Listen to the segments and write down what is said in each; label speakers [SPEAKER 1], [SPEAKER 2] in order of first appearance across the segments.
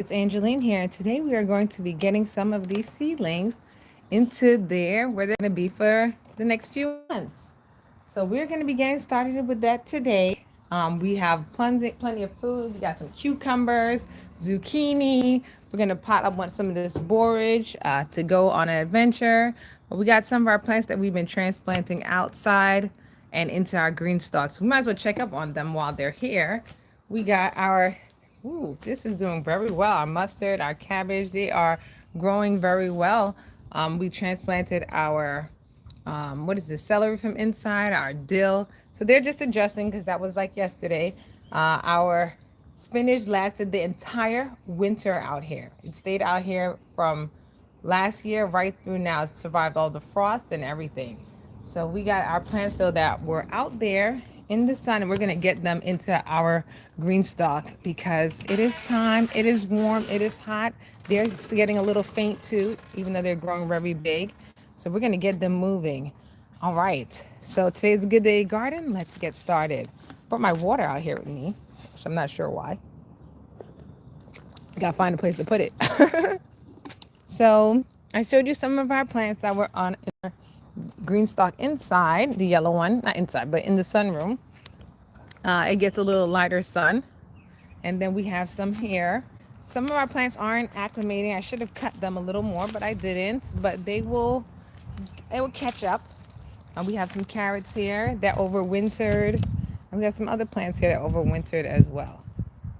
[SPEAKER 1] It's Angeline here, and today we are going to be getting some of these seedlings into there where they're going to be for the next few months. So we're going to be getting started with that today. We have plenty of food. We got some cucumbers, zucchini. We're going to pot up on some of this borage to go on an adventure. But we got some of our plants that we've been transplanting outside and into our green stalks. We might as well check up on them while they're here. We got our Ooh, this is doing very well. Our mustard, our cabbage, they are growing very well. We transplanted our, what is this, celery from inside, our dill. So they're just adjusting because that was like yesterday. Our spinach lasted the entire winter out here. It stayed out here from last year right through now. It survived all the frost and everything. So we got our plants though that were out there in the sun, and we're gonna get them into our green stalk because it is time. It is warm. It is hot. They're getting a little faint too, even though they're growing very big. So we're gonna get them moving. All right. So today's a good day garden. Let's get started. Brought my water out here with me, which I'm not sure why. Gotta find a place to put it. So I showed you some of our plants that were on green stalk inside, the yellow one, not inside, but in the sunroom. It gets a little lighter sun. And then we have some here. Some of our plants aren't acclimating. I should have cut them a little more, but I didn't. But it will catch up. And we have some carrots here that overwintered. And we have some other plants here that overwintered as well.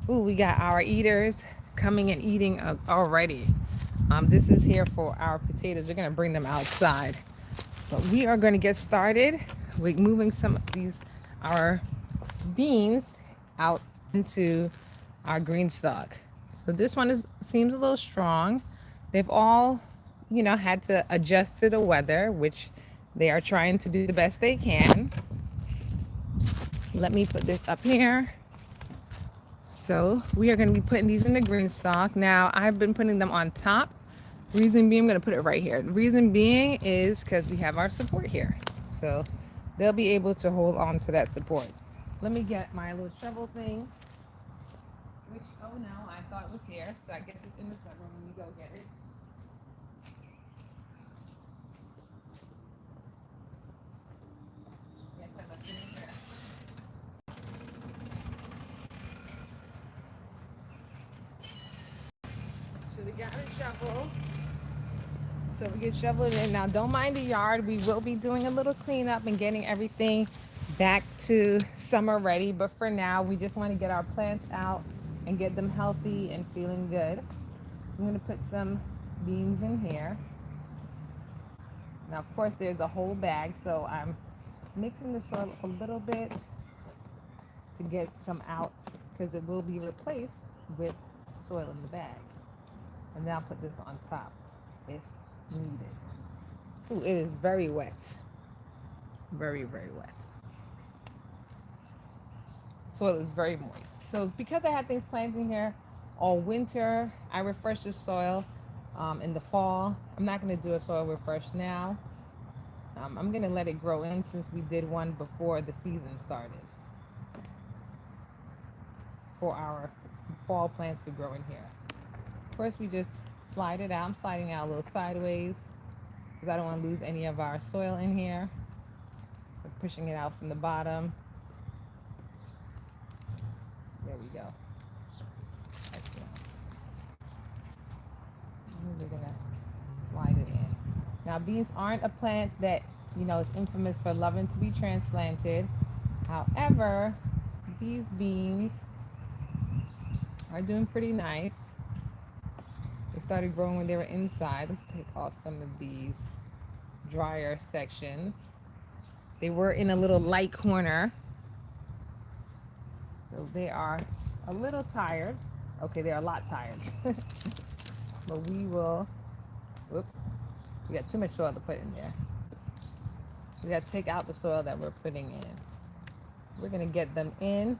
[SPEAKER 1] Ooh, we got our eaters coming and eating already. This is here for our potatoes. We're gonna bring them outside. But we are gonna get started with moving some of our beans out into our green stalk. So this one seems a little strong. They've all, had to adjust to the weather, which they are trying to do the best they can. Let me put this up here. So we are going to be putting these in the green stalk. Now I've been putting them on top. Reason being, I'm going to put it right here. The reason being is because we have our support here. So they'll be able to hold on to that support. Let me get my little shovel thing. Which, oh no, I thought it was here. So I guess it's in the sunroom. Let me go get it. Yes, I left it in there. So we got a shovel. So we can shovel it in. Now, don't mind the yard. We will be doing a little cleanup and getting everything back to summer ready. But for now, we just want to get our plants out and get them healthy and feeling good. So I'm going to put some beans in here. Now, of course, there's a whole bag. So I'm mixing the soil a little bit to get some out because it will be replaced with soil in the bag. And then I'll put this on top if needed. Ooh, it is very wet. Very, very wet. Soil is very moist. So because I had things planted in here all winter, I refreshed the soil in the fall. I'm not going to do a soil refresh now. I'm going to let it grow in since we did one before the season started for our fall plants to grow in here. First, we just slide it out. I'm sliding out a little sideways because I don't want to lose any of our soil in here. So pushing it out from the bottom. There we go. Excellent. And we're gonna slide it in. Now, beans aren't a plant that is infamous for loving to be transplanted. However, these beans are doing pretty nice. They started growing when they were inside. Let's take off some of these drier sections. They were in a little light corner. So they are a little tired. Okay, they're a lot tired. But we will, whoops, we got too much soil to put in there. We got to take out the soil that we're putting in. We're going to get them in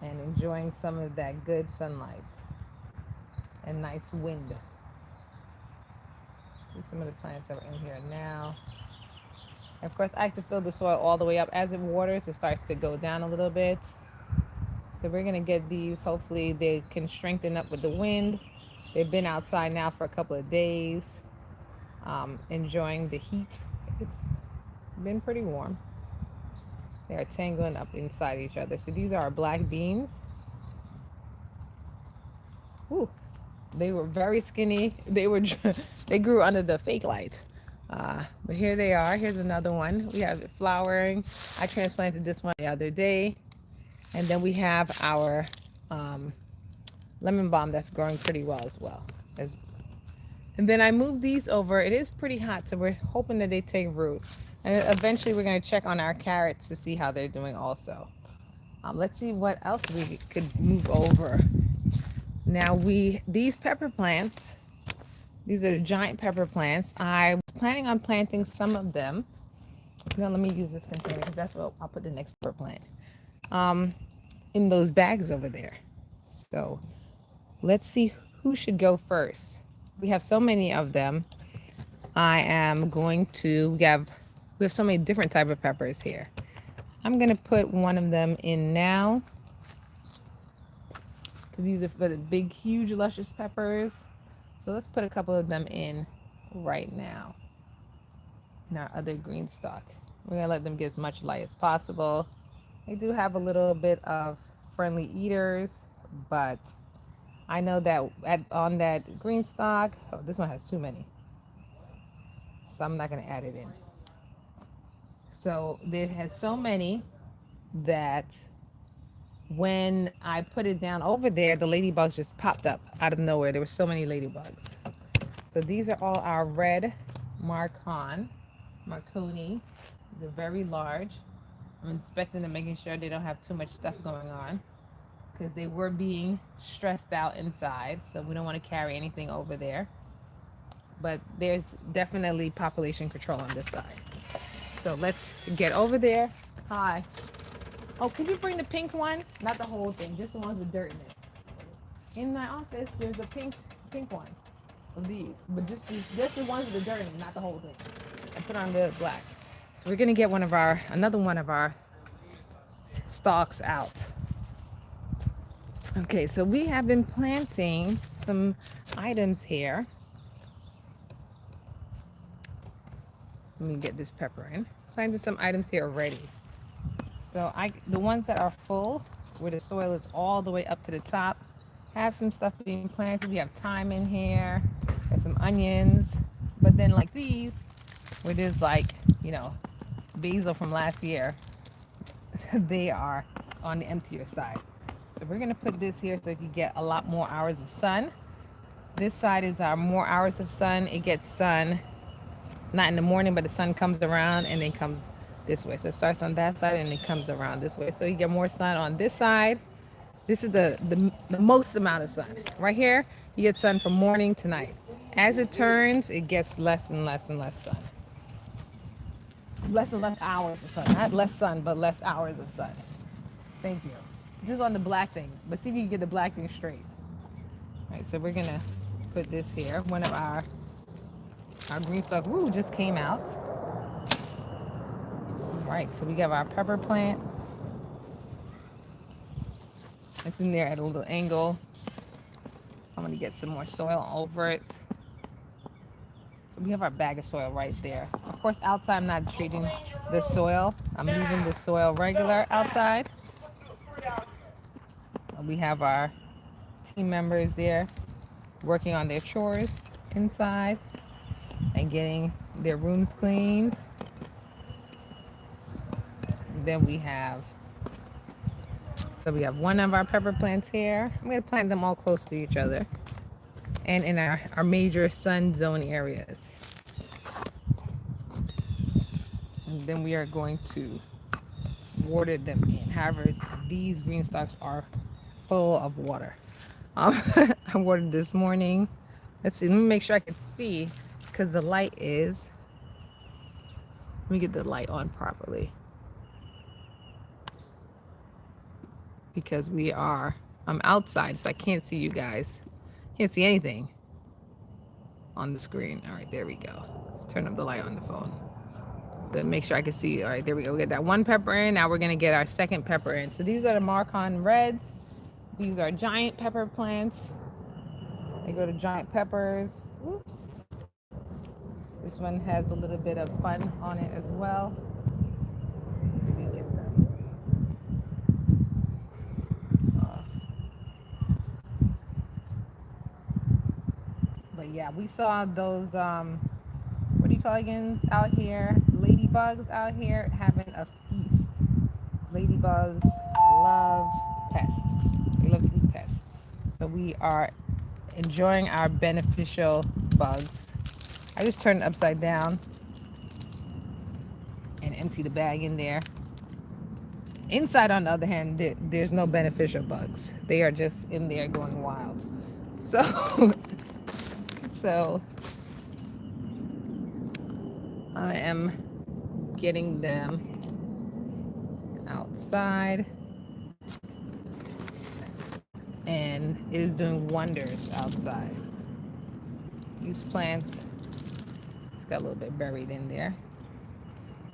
[SPEAKER 1] and enjoying some of that good sunlight and nice wind. See some of the plants that are in here now. Of course, I like to fill the soil all the way up. As it waters, it starts to go down a little bit. So we're gonna get these. Hopefully they can strengthen up with the wind. They've been outside now for a couple of days, enjoying the heat. It's been pretty warm. They are tangling up inside each other. So these are our black beans. Ooh, they were very skinny. They grew under the fake light. But here they are. Here's another one. We have it flowering. I transplanted this one the other day. And then we have our lemon balm that's growing pretty well as well. And then I moved these over. It is pretty hot, so we're hoping that they take root. And eventually we're going to check on our carrots to see how they're doing also. Let's see what else we could move over. Now these pepper plants, these are the giant pepper plants. I'm planning on planting some of them. Now let me use this container because that's where I'll put the next pepper plant. In those bags over there. So let's see who should go first. We have so many of them. I am going to, we have so many different type of peppers here. I'm gonna put one of them in now. These are for the big, huge, luscious peppers. So let's put a couple of them in right now in our other green stock. We're gonna let them get as much light as possible. They do have a little bit of friendly eaters, but I know that on that green stock, oh, this one has too many. So I'm not gonna add it in. So it has so many that when I put it down over there, the ladybugs just popped up out of nowhere. There were so many ladybugs. So these are all our red Marconi. They're very large. I'm inspecting them, making sure they don't have too much stuff going on because they were being stressed out inside. So we don't want to carry anything over there. But there's definitely population control on this side. So let's get over there. Hi. Oh, could you bring the pink one? Not the whole thing, just the ones with dirt in it. In my office, there's a pink one of these, but just the ones with the dirt in it, not the whole thing. I put on the black. So we're gonna get another one of our stalks out. Okay, so we have been planting some items here. Let me get this pepper in. Planted some items here already. So the ones that are full, where the soil is all the way up to the top, have some stuff being planted. We have thyme in here, there's some onions, but then like these, where there's like, basil from last year, they are on the emptier side. So we're gonna put this here so you can get a lot more hours of sun. This side is our more hours of sun. It gets sun, not in the morning, but the sun comes around and then comes this way. So it starts on that side and it comes around this way. So you get more sun on this side. This is the most amount of sun. Right here, you get sun from morning to night. As it turns, it gets less and less and less sun. Less and less hours of sun. Not less sun, but less hours of sun. Thank you. Just on the black thing. But see if you can get the black thing straight. All right, so we're gonna put this here. One of our green stalk just came out. All right, so we got our pepper plant. It's in there at a little angle. I'm gonna get some more soil over it. So we have our bag of soil right there. Of course, outside I'm not treating the soil. I'm leaving the soil regular outside. We have our team members there working on their chores inside and getting their rooms cleaned. And then we have one of our pepper plants here. I'm going to plant them all close to each other and in our major sun zone areas. And then we are going to water them in. However, these green stalks are full of water. I watered this morning. Let's see, let me make sure I can see because the light is, let me get the light on properly. Because I'm outside, so I can't see you guys. Can't see anything on the screen. All right, there we go. Let's turn up the light on the phone. So make sure I can see. All right, there we go. We got that one pepper in. Now we're gonna get our second pepper in. So these are the Marcon Reds. These are giant pepper plants. They go to giant peppers. Whoops. This one has a little bit of fun on it as well. Let me get them. But yeah, we saw those what do you call it again out here? Ladybugs out here having a feast. Ladybugs love pests. They love to eat pests. So we are enjoying our beneficial bugs. I just turned it upside down and empty the bag in there. Inside, on the other hand, there's no beneficial bugs. They are just in there going wild. So, so I am getting them outside, and it is doing wonders outside. These plants, it's got a little bit buried in there.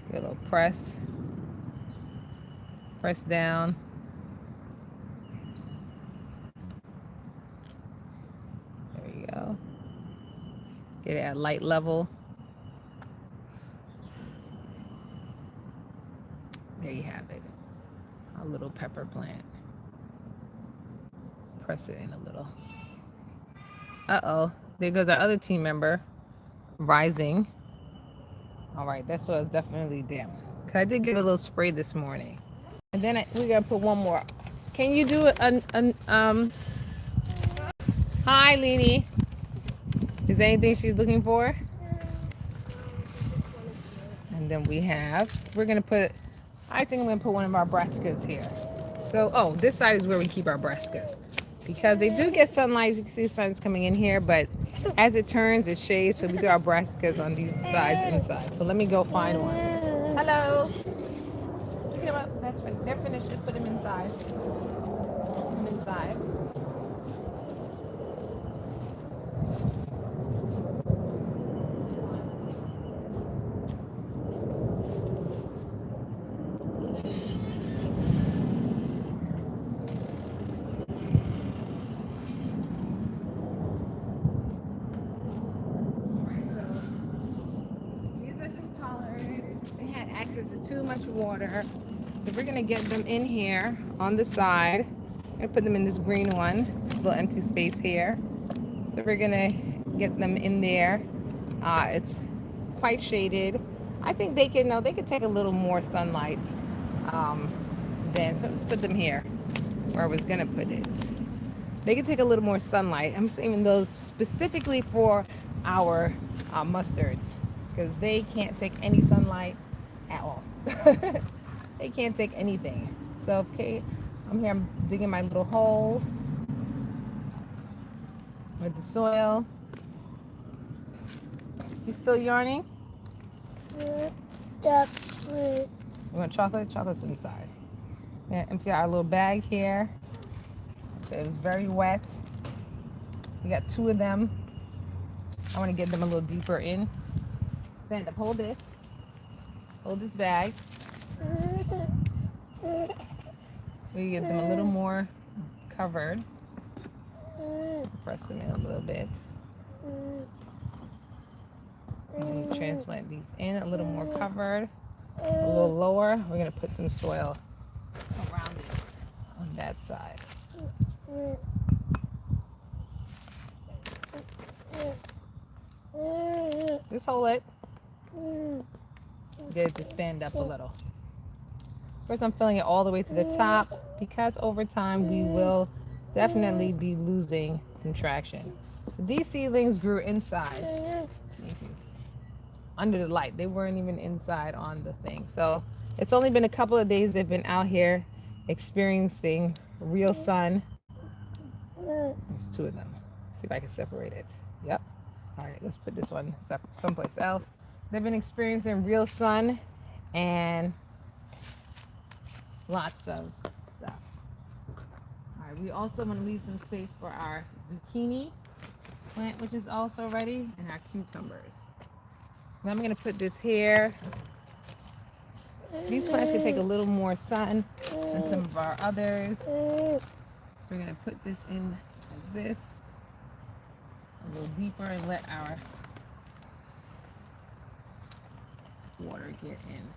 [SPEAKER 1] Give it a little press down. There you go. Get it at light level. There you have it. A little pepper plant. Press it in a little. Uh-oh. There goes our other team member. Rising. All right, that soil is definitely damp. Cause I did give it a little spray this morning. And then we're gonna put one more. Can you do hi, Leanie. Is there anything she's looking for? And then we're gonna put, I think I'm gonna put one of our brassicas here. So, oh, this side is where we keep our brassicas. Because they do get sunlight, you can see the sun's coming in here, but as it turns, it shades, so we do our brassicas on these sides inside. So let me go find one. Hello. Pick them up. That's fin they're finished. Just put them inside. Put them inside. Access to too much water, so we're gonna get them in here on the side. I'm gonna put them in this green one, this little empty space here. So we're gonna get them in there. It's quite shaded. I think they could take a little more sunlight then. So let's put them here where I was gonna put it. They could take a little more sunlight. I'm saving those specifically for our mustards because they can't take any sunlight at all. They can't take anything. So okay, I'm digging my little hole with the soil. You still yarning? Chocolate. You want chocolate? Chocolate's inside. Yeah, empty our little bag here. So it was very wet. We got 2 of them. I want to get them a little deeper in. Stand up, hold this. Hold this bag. We get them a little more covered. Press them in a little bit. And transplant these in a little more covered. A little lower. We're going to put some soil around it on that side. Just hold it. Get it to stand up a little. First, I'm filling it all the way to the top because over time we will definitely be losing some traction. So these seedlings grew inside. Under the light. They weren't even inside on the thing. So it's only been a couple of days they've been out here experiencing real sun. There's 2 of them. See if I can separate it. Yep. All right, let's put this one someplace else. They've been experiencing real sun and lots of stuff. All right, we also want to leave some space for our zucchini plant, which is also ready, and our cucumbers. Now I'm going to put this here These plants can take a little more sun than some of our others. We're gonna put this in like this, a little deeper, and let our water get in.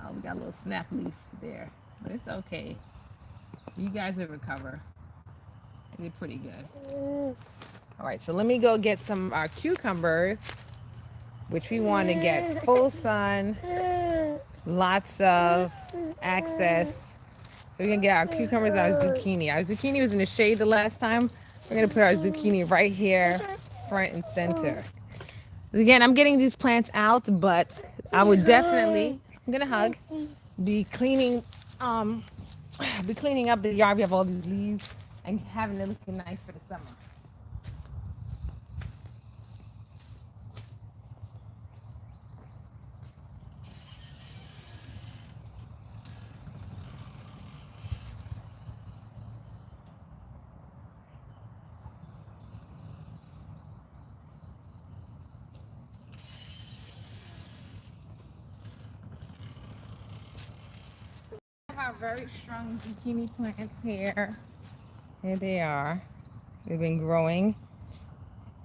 [SPEAKER 1] Oh, we got a little snap leaf there, but it's okay. You guys will recover. They did pretty good. All right, so let me go get some of our cucumbers, which we want to get full sun, lots of access. So we're gonna get our cucumbers and our zucchini. Our zucchini was in the shade the last time. We're gonna put our zucchini right here, front and center. Again, I'm getting these plants out, but I would definitely, I'm gonna hug, be cleaning, be cleaning up the yard. We have all these leaves and having it looking nice for the summer. Our very strong zucchini plants here. Here they are. They've been growing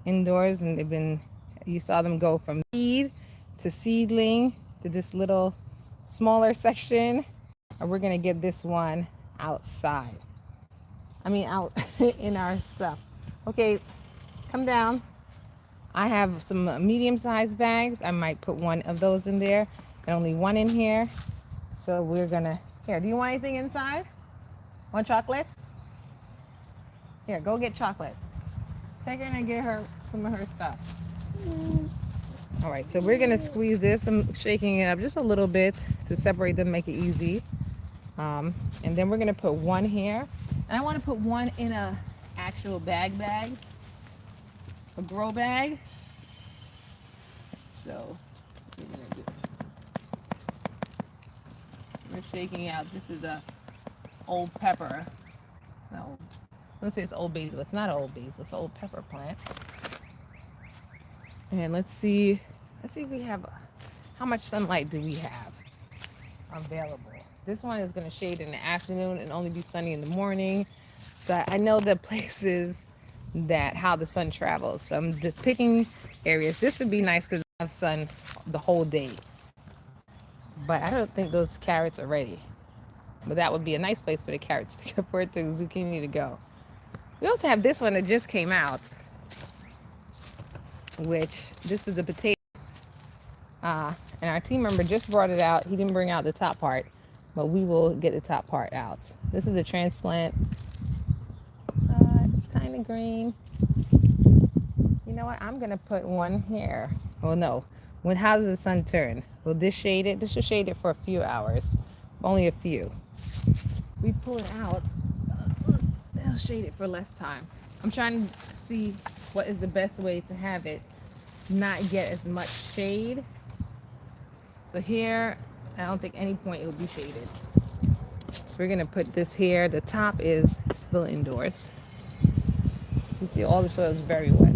[SPEAKER 1] indoors, and they've been, you saw them go from seed to seedling to this little smaller section. And we're gonna get this one outside. I mean out in our stuff. Okay, come down. I have some medium-sized bags. I might put one of those in there and only one in here. So we're gonna, here, do you want anything inside? Want chocolate? Here, go get chocolate. Take her in and get her some of her stuff. All right, so we're gonna squeeze this. I'm shaking it up just a little bit to separate them, make it easy. And then we're gonna put one here. And I wanna put one in a actual bag, a grow bag. So we're gonna do, we're shaking out. This is a old pepper. It's not old. Let's say it's old basil. It's not old basil. It's an old pepper plant. And let's see if we have, how much sunlight do we have available? This one is going to shade in the afternoon and only be sunny in the morning. So I know the places that how the sun travels. So I'm picking areas. This would be nice because I have sun the whole day. But I don't think those carrots are ready. But that would be a nice place for the carrots to go, for it to zucchini to go. We also have this one that just came out, which this was the potatoes. And our team member just brought it out. He didn't bring out the top part, but we will get the top part out. This is a transplant. It's kind of green. You know what? I'm going to put one here. Well, no. How does the sun turn? Will this shade it? This should shade it for a few hours. Only a few. We pull it out. It'll shade it for less time. I'm trying to see what is the best way to have it not get as much shade. So here, I don't think any point it will be shaded. So we're gonna put this here. The top is still indoors. You see all the soil is very wet.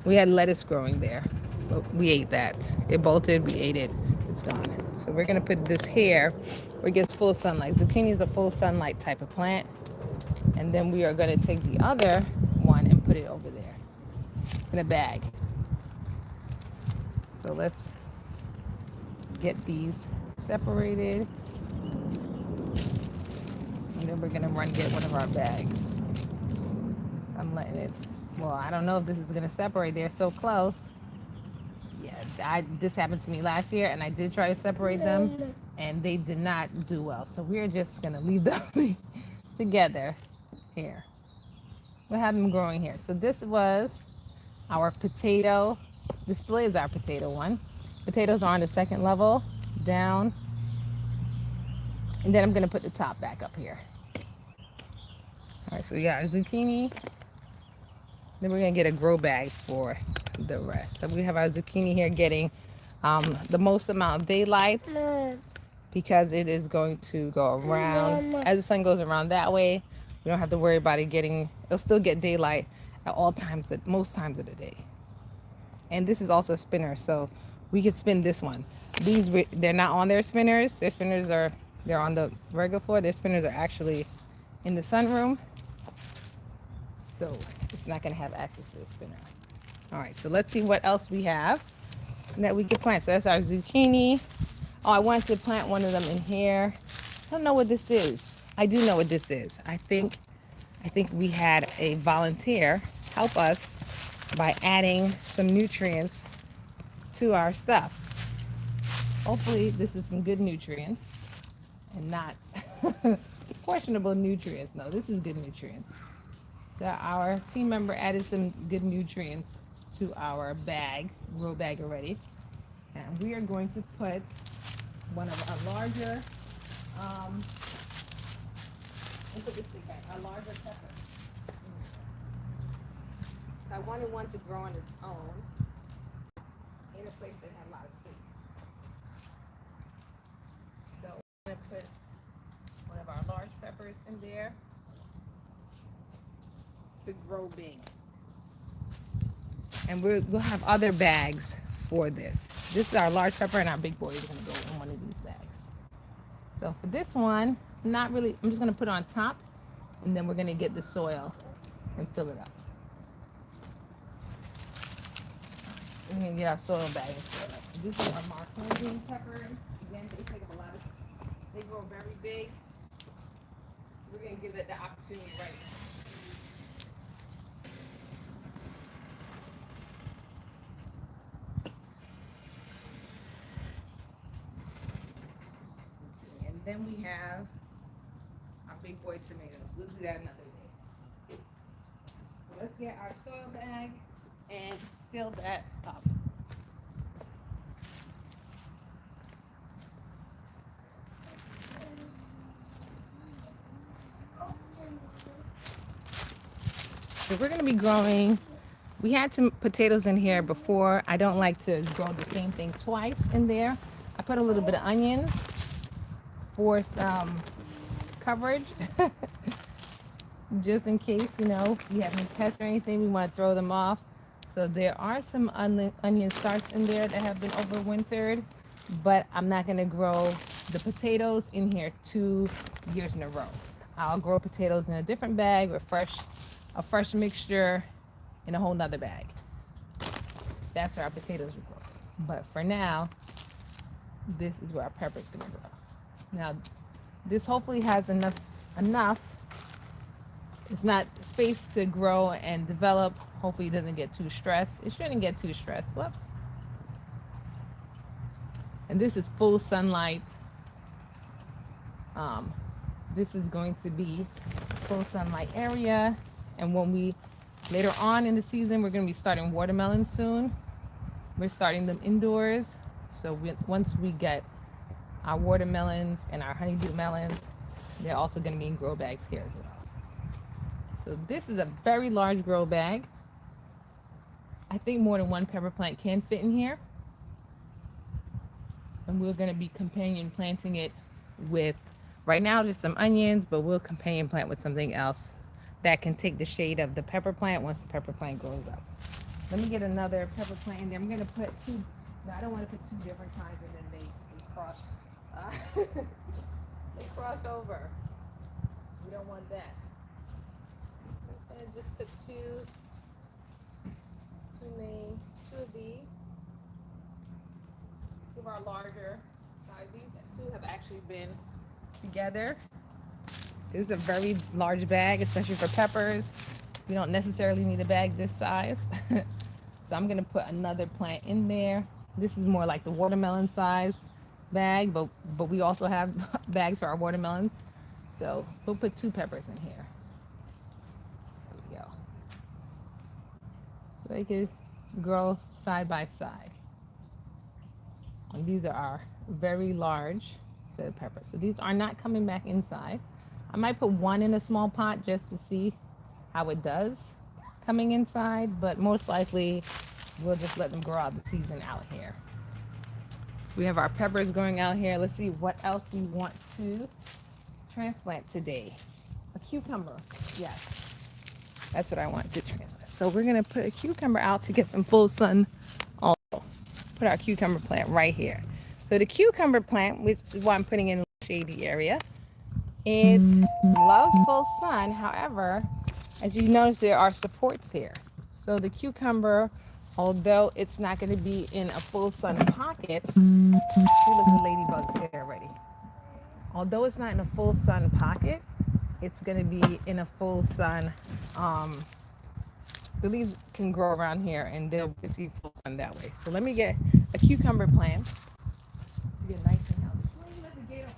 [SPEAKER 1] We had lettuce growing there, but we ate that. It bolted, we ate it, it's gone. So we're gonna put this here where it gets full sunlight. Zucchini is a full sunlight type of plant. And then we are gonna take the other one and put it over there in a bag. So let's get these separated. And then we're gonna run get one of our bags. I'm letting it, well, I don't know if this is gonna separate. They're so close. Yeah, this happened to me last year, and I did try to separate them, and they did not do well. So we're just gonna leave them together here. We'll have them growing here. So this was our potato. This still is our potato one. Potatoes are on the second level, down. And then I'm gonna put the top back up here. All right, so we got our zucchini. Then we're gonna get a grow bag for the rest. So we have our zucchini here getting the most amount of daylight because it is going to go around. As the sun goes around that way, we don't have to worry about it getting, it'll still get daylight at all times, at most times of the day. And this is also a spinner, so we could spin this one. These, they're not on their spinners. Their spinners are, they're on the regular floor. Their spinners are actually in the sunroom. So it's not gonna have access to the spinner. All right, so let's see what else we have that we could plant. So that's our zucchini. Oh, I wanted to plant one of them in here. I don't know what this is. I do know what this is. I think we had a volunteer help us by adding some nutrients to our stuff. Hopefully this is some good nutrients and not questionable nutrients. No, this is good nutrients. So our team member added some good nutrients to our bag, grow bag already. And we are going to put one of our larger, let's put this thing back, our larger pepper. I wanted one to grow on its own in a place that had a lot of space. So I'm going to put one of our large peppers in there to grow big. And we'll have other bags for this. This is our large pepper, and our big boy is going to go in one of these bags. So for this one, not really, I'm just going to put it on top, and then we're going to get the soil and fill it up. We're going to get our soil bag and fill it up. So this is our marked peppers. Again, they take up a lot of, they grow very big. We're going to give it the opportunity right now. Then we have our big boy tomatoes. We'll do that another day. So let's get our soil bag and fill that up. So we're going to be growing, we had some potatoes in here before. I don't like to grow the same thing twice in there. I put a little bit of onions for some coverage, just in case, you know, we have any pests or anything, we want to throw them off. So there are some onion starts in there that have been overwintered, but I'm not going to grow the potatoes in here 2 years in a row. I'll grow potatoes in a different bag with a fresh mixture in a whole nother bag. That's where our potatoes will grow. But for now, this is where our pepper is going to grow. Now, this hopefully has enough, it's not space to grow and develop. Hopefully it doesn't get too stressed. It shouldn't get too stressed. Whoops. And this is full sunlight. This is going to be full sunlight area. And when we, later on in the season, we're going to be starting watermelons soon. We're starting them indoors. So once we get our watermelons and our honeydew melons, they're also going to be in grow bags here as well. So this is a very large grow bag. I think more than one pepper plant can fit in here. And we're going to be companion planting it with, right now just some onions, but we'll companion plant with something else that can take the shade of the pepper plant once the pepper plant grows up. Let me get another pepper plant in there. I'm going to put two, no, I don't want to put two different kinds and then they cross. They cross over. We don't want that. I'm just going to put two of these. Two of our larger size. These two have actually been together. This is a very large bag, especially for peppers. You don't necessarily need a bag this size. So I'm going to put another plant in there. This is more like the watermelon size bag, but we also have bags for our watermelons. So we'll put two peppers in here. There we go. So they can grow side by side. And these are our very large set of peppers. So these are not coming back inside. I might put one in a small pot just to see how it does coming inside, but most likely we'll just let them grow out the season out here. We have our peppers going out here. Let's see what else we want to transplant today. A cucumber. Yes, that's what I want to transplant. So we're going to put a cucumber out to get some full sun also. put our cucumber plant right here. So the cucumber plant, which is why I'm putting in a shady area, it loves full sun. However, as you notice, there are supports here. So the cucumber, although it's not going to be in a full sun pocket, see, look at the ladybugs here already. Although it's not in a full sun pocket, it's going to be in a full sun. The leaves can grow around here and they'll receive full sun that way. So let me get a cucumber plant to get nice and healthy. Let the gate open.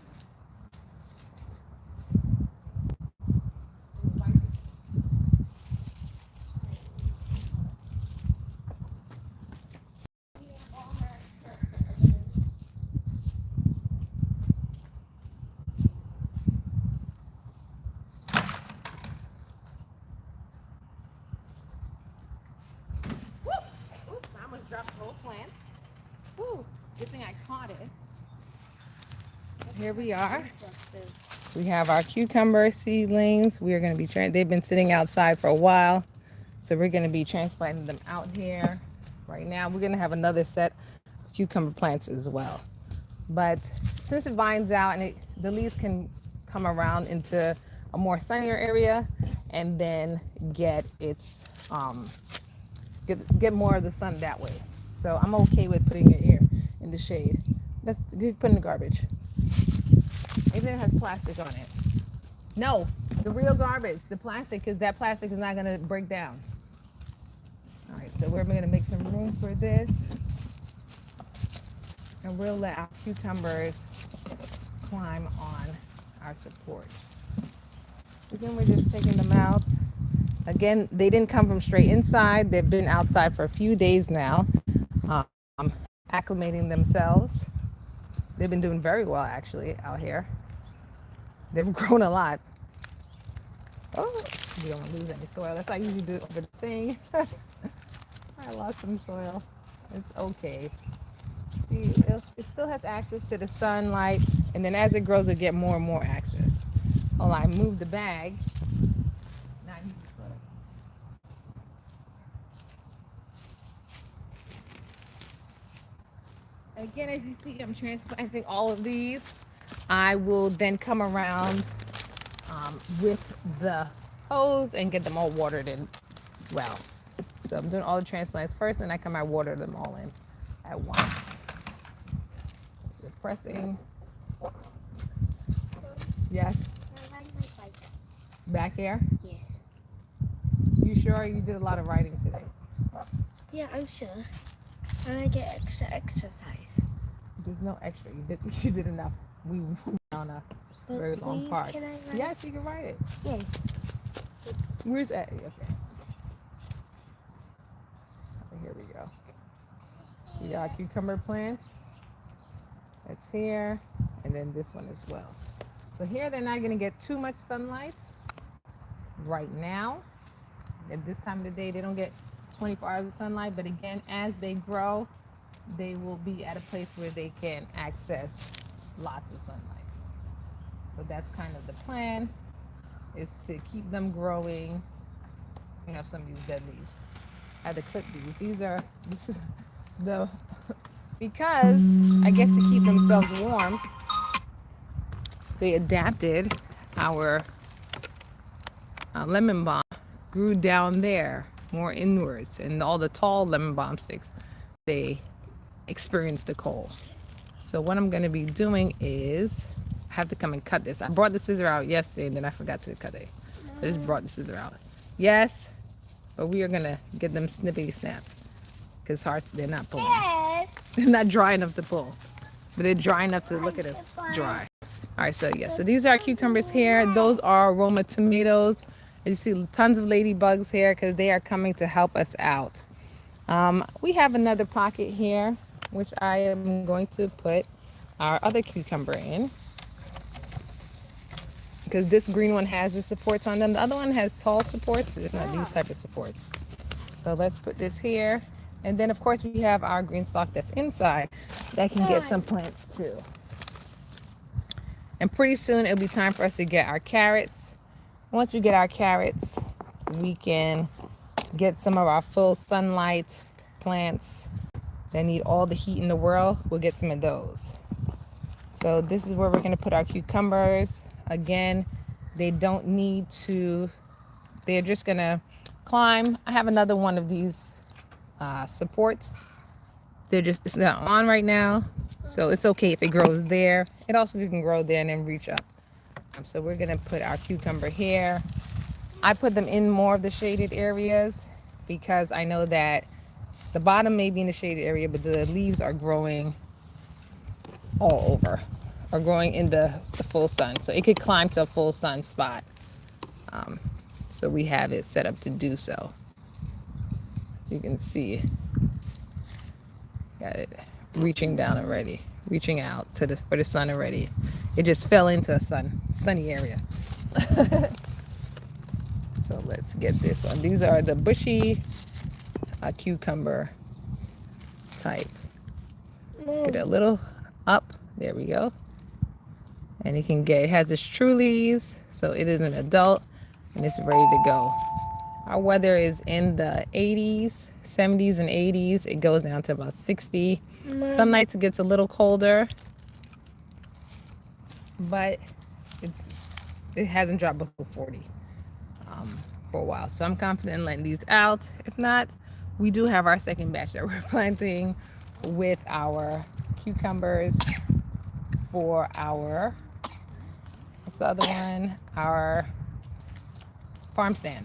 [SPEAKER 1] Oops, I almost dropped the whole plant. Woo, good thing I caught it. Here we are. We have our cucumber seedlings. We are going to be, they've been sitting outside for a while. So we're going to be transplanting them out here. Right now, we're going to have another set of cucumber plants as well. But since it vines out and the leaves can come around into a more sunnier area and then get its, get more of the sun that way. So I'm okay with putting it here in the shade. Let's put it in the garbage. Even it has plastic on it. No, the real garbage, the plastic, because that plastic is not going to break down. All right, so we're going to make some room for this. And we'll let our cucumbers climb on our support. Again, we're just taking them out. Again, they didn't come from straight inside. They've been outside for a few days now, acclimating themselves. They've been doing very well, actually, out here. They've grown a lot. Oh, you don't want to lose any soil. That's how I usually do it over the thing. I lost some soil. It's okay. See, it still has access to the sunlight, and then as it grows, it'll get more and more access. Well, I moved the bag. Now I need the soil. Again, as you see, I'm transplanting all of these. I will then come around with the hose and get them all watered in well. So I'm doing all the transplants first, and I come out water them all in at once. Just pressing. Yes. Back here?
[SPEAKER 2] Yes.
[SPEAKER 1] You sure you did a lot of writing today?
[SPEAKER 2] Yeah, I'm sure. And I get extra exercise.
[SPEAKER 1] There's no extra. You did enough. We went on a very long part.
[SPEAKER 2] Can I write?
[SPEAKER 1] Yes, you can write it.
[SPEAKER 2] Yay.
[SPEAKER 1] Where's that? Okay. Here we go. We got cucumber plants. That's here. And then this one as well. So here they're not going to get too much sunlight right now. At this time of the day, they don't get 24 hours of sunlight. But again, as they grow, they will be at a place where they can access lots of sunlight. So that's kind of the plan, is to keep them growing. We have some of these dead leaves. I had to clip these. This is the, because I guess to keep themselves warm, they adapted our lemon balm, grew down there more inwards, and all the tall lemon balm sticks, they experienced the cold. So what I'm going to be doing is I have to come and cut this. I brought the scissor out yesterday and then I forgot to cut it. I just brought the scissor out. Yes, but we are going to get them snippety snapped because they're not pulling.
[SPEAKER 2] Yes.
[SPEAKER 1] They're not dry enough to pull, but they're dry enough to look at us dry. All right, so yeah, so these are cucumbers here. Those are Roma tomatoes. You see tons of ladybugs here because they are coming to help us out. We have another pocket here, which I am going to put our other cucumber in, because this green one has the supports on them. The other one has tall supports. There's not these type of supports. So let's put this here. And then of course we have our green stalk that's inside that can get some plants too. And pretty soon it'll be time for us to get our carrots. Once we get our carrots, we can get some of our full sunlight plants that need all the heat in the world, we'll get some of those. So this is where we're going to put our cucumbers. Again, they don't need to, they're just going to climb. I have another one of these supports. They're just, it's not on right now, so it's okay if it grows there. It also can grow there and then reach up. So we're going to put our cucumber here. I put them in more of the shaded areas because I know that the bottom may be in the shaded area, but the leaves are growing all over, are growing in the full sun. So it could climb to a full sun spot. So we have it set up to do so. You can see, got it reaching down already, reaching out to for the sun already. It just fell into a sunny area. So let's get this one. These are the bushy cucumber type. Let's get a little up. There we go. And it has its true leaves, so it is an adult and it's ready to go. Our weather is in the 80s, 70s and 80s. It goes down to about 60. Some nights it gets a little colder, but it hasn't dropped below 40 for a while. So I'm confident in letting these out. If not, we do have our second batch that we're planting with our cucumbers for our, what's the other one? Our Farmstand.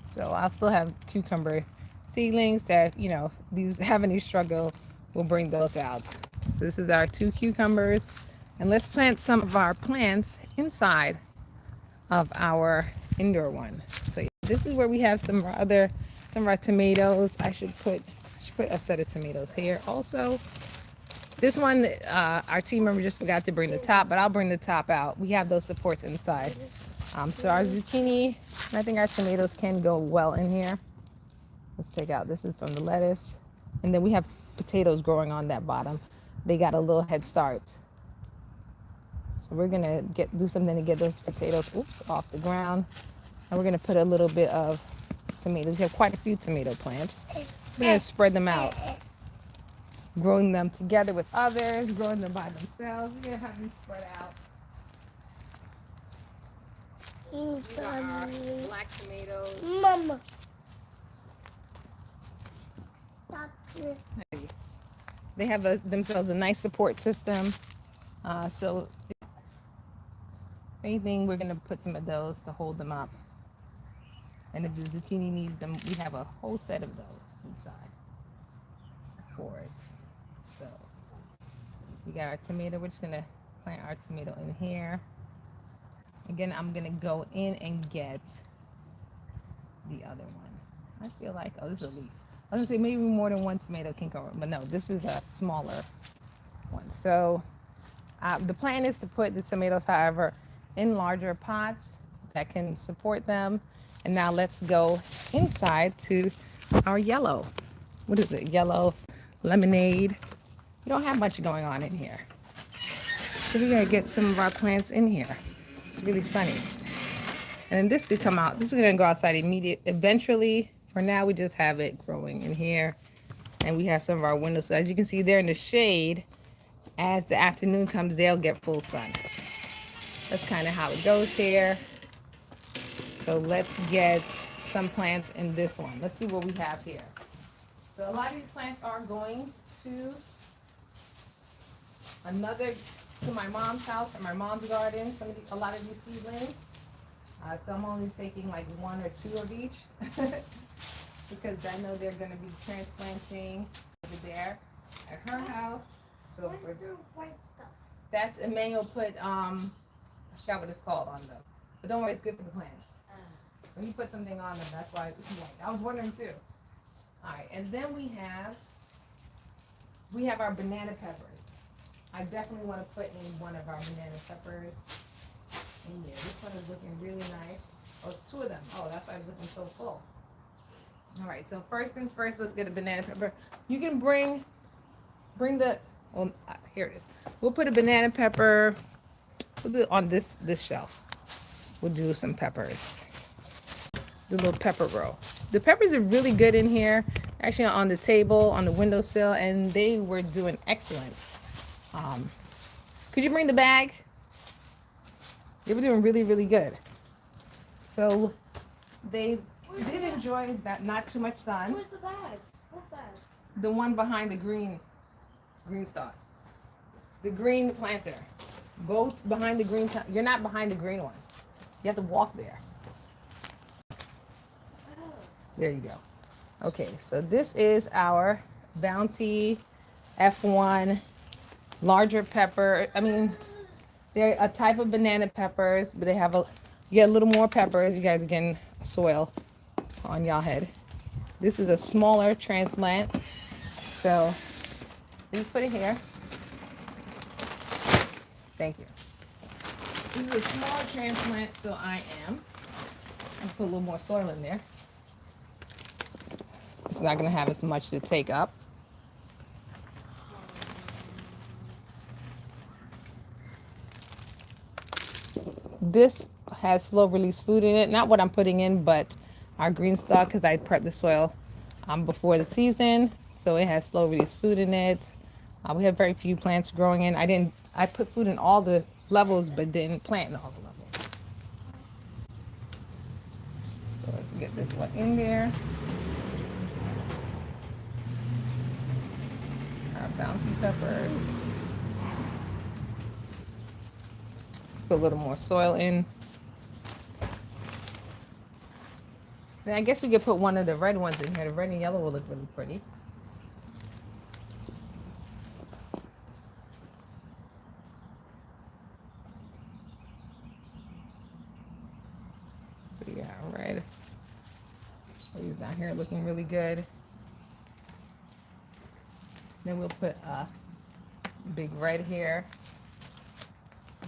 [SPEAKER 1] So I'll still have cucumber seedlings that, you know, these have any struggle, we'll bring those out. So this is our 2 cucumbers. And let's plant some of our plants inside of our indoor one. So this is where we have some of our tomatoes. I should put a set of tomatoes here also. This one, our team member just forgot to bring the top, but I'll bring the top out. We have those supports inside. So our zucchini, and I think our tomatoes can go well in here. Let's take out, this is from the lettuce. And then we have potatoes growing on that bottom. They got a little head start. So we're gonna do something to get those potatoes, off the ground. And we're gonna put a little bit of tomatoes. We have quite a few tomato plants. We're gonna spread them out. Growing them together with others, growing them by themselves. We're gonna have them spread out. These are our black tomatoes.
[SPEAKER 2] Mama.
[SPEAKER 1] They have themselves a nice support system. So if anything, we're gonna put some of those to hold them up. And if the zucchini needs them, we have a whole set of those inside for it. So we got our tomato. We're just gonna plant our tomato in here. Again, I'm gonna go in and get the other one. I feel like, this is a leaf. I was gonna say maybe more than one tomato can go, but no, this is a smaller one. So the plan is to put the tomatoes, however, in larger pots that can support them. And now let's go inside to our yellow. What is it? Yellow lemonade. We don't have much going on in here. So we're gonna get some of our plants in here. It's really sunny. And then this could come out. This is gonna go outside eventually. For now, we just have it growing in here. And we have some of our windows. So as you can see, they're in the shade. As the afternoon comes, they'll get full sun. That's kind of how it goes here. So let's get some plants in this one. Let's see what we have here. So a lot of these plants are going to my mom's house or my mom's garden. A lot of these seedlings. So I'm only taking like 1 or 2 of each because I know they're going to be transplanting over there at her house. So
[SPEAKER 2] What's the white stuff?
[SPEAKER 1] That's Emmanuel put I forgot what it's called on them. But don't worry, it's good for the plants. When you put something on them, that's why it's white. I was wondering too. All right, and then we have our banana peppers. I definitely want to put in one of our banana peppers in there. This one is looking really nice. Oh, it's 2 of them. Oh, that's why it's looking so full. All right, so first things first, let's get a banana pepper. You can bring the, here it is. We'll put a banana pepper, we'll do it on this shelf. We'll do some peppers. The little pepper row. The peppers are really good in here. actually on the table, on the windowsill, and they were doing excellent. Could you bring the bag? They were doing really, really good. So they did enjoy that, not too much sun.
[SPEAKER 2] Where's the bag? What bag?
[SPEAKER 1] The one behind the green stalk. The green planter. Go behind the green. You're not behind the green one. You have to walk there. There you go. Okay, so this is our Bounty F1 larger pepper. I mean, they're a type of banana peppers, but they have you get a little more peppers. You guys are getting soil on y'all head. This is a smaller transplant. So please put it here. Thank you. This is a smaller transplant, so I put a little more soil in there. It's not going to have as much to take up. This has slow release food in it. Not what I'm putting in, but our green stalk, because I prepped the soil before the season. So it has slow release food in it. We have very few plants growing in. I put food in all the levels, but didn't plant in all the levels. So let's get this one in there. Our bounty peppers. Let's put a little more soil in. Then I guess we could put one of the red ones in here. The red and yellow will look really pretty. So yeah, red. These down here looking really good. Then we'll put a big red here.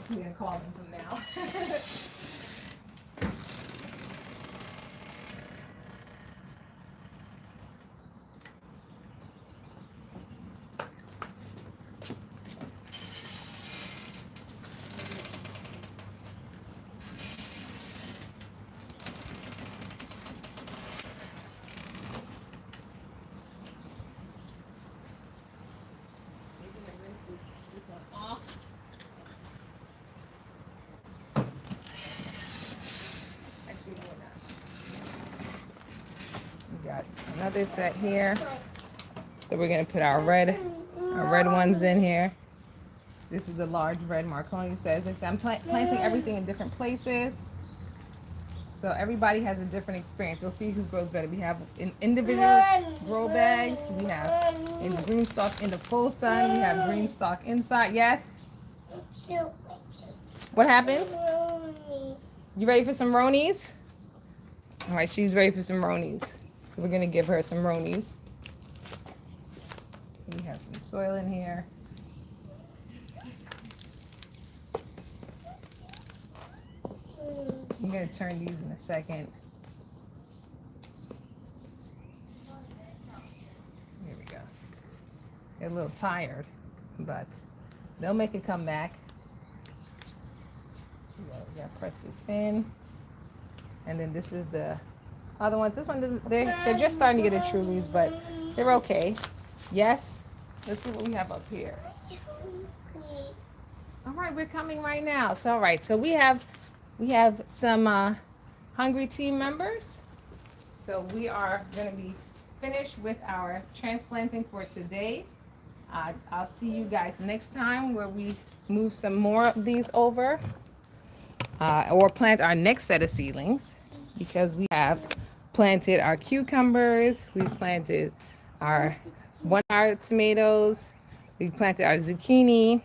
[SPEAKER 1] We're gonna call them from now. Got another set here. So we're gonna put our red ones in here. This is the large red Marconi says. I'm planting everything in different places. So everybody has a different experience. We'll see who grows better. We have in individual grow bags. We have in green stalk in the full sun. We have green stalk inside. Yes? What happened? You ready for some Ronies? All right, she's ready for some Ronies. So we're gonna give her some Ronies. We have some soil in here. I'm gonna turn these in a second. Here we go. They're a little tired, but they'll make a comeback. We gotta press this in. And then this is the other ones. This one, they're just starting to get a true leaves, but they're okay. Yes? Let's see what we have up here. All right, we're coming right now. So, all right, so we have some hungry team members. So we are going to be finished with our transplanting for today. I'll see you guys next time where we move some more of these over or plant our next set of seedlings, because we have planted our cucumbers, we planted our tomatoes, we planted our zucchini,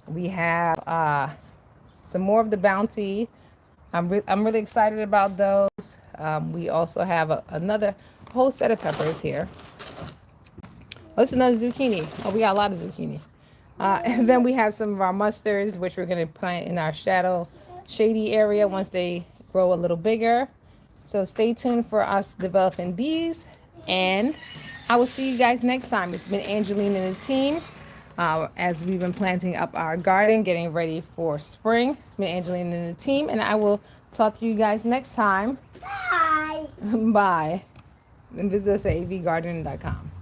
[SPEAKER 1] we have some more of the bounty. I'm really excited about those. We also have another whole set of peppers here. What's another zucchini? Oh, we got a lot of zucchini. And then we have some of our mustards, which we're going to plant in our shady area once they grow a little bigger. So stay tuned for us developing these, and I will see you guys next time. It's been Angeline and the team as we've been planting up our garden, getting ready for spring. It's been Angeline and the team, and I will talk to you guys next time.
[SPEAKER 2] Bye.
[SPEAKER 1] Bye. And visit us at avgarden.com.